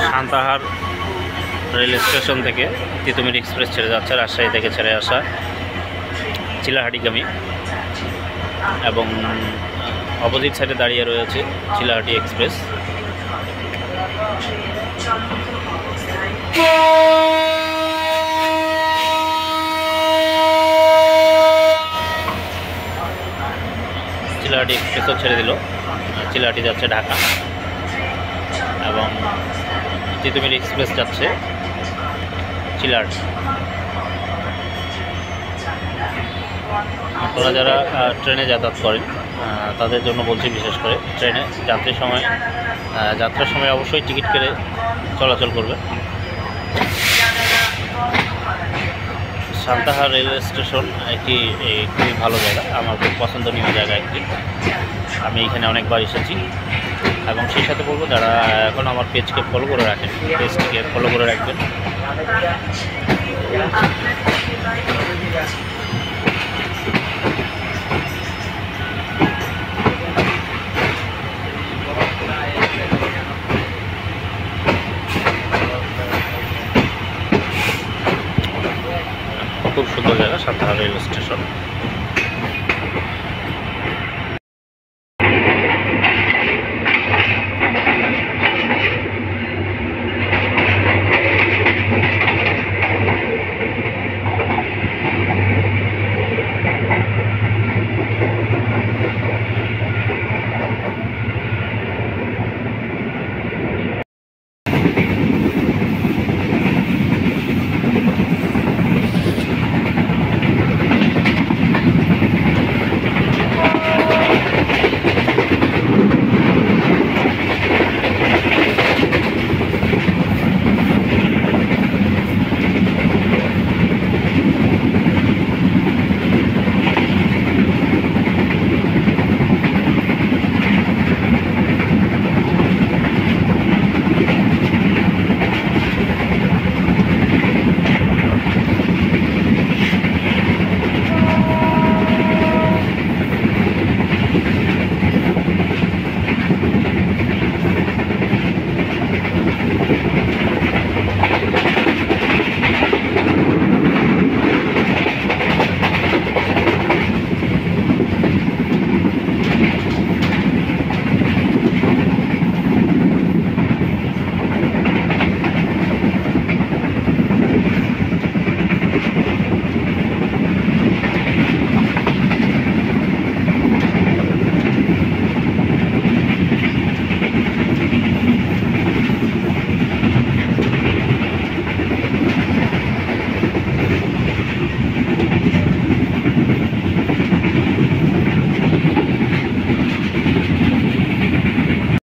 Santahar rail station থেকে Titumir express ছেড়ে যাচ্ছে, রাজশাহী থেকে ছেড়ে আসা চিলাহাটিগামী, এবং অপোজিট সাইডে দাঁড়িয়ে রয়েছে চিলাহাটি এক্সপ্রেস। চিলাহাটি এক্সপ্রেসও ছেড়ে দিল, চিলাহাটি যাচ্ছে ঢাকা, এবং তিতুমির এক্সপ্রেস যাচ্ছে চিলাহাটি। আপনারা যারা ট্রেনে যাতায়াত করেন তাদের জন্য বলছি, বিশেষ করে ট্রেনে যাত্রার সময় অবশ্যই টিকিট কেটে চলাচল করবে। সান্তাহার রেলওয়ে স্টেশন একটি খুবই ভালো জায়গা, আমার খুব পছন্দনীয় জায়গা একটি। আমি এখানে অনেকবার এসেছি, এবং সেই সাথে বলবো যারা এখন আমার পেজকে ফলো করে রাখেন, পেজটিকে ফলো করে রাখবেন। খুব সুন্দর জায়গা সান্তাহার রেলওয়ে স্টেশন।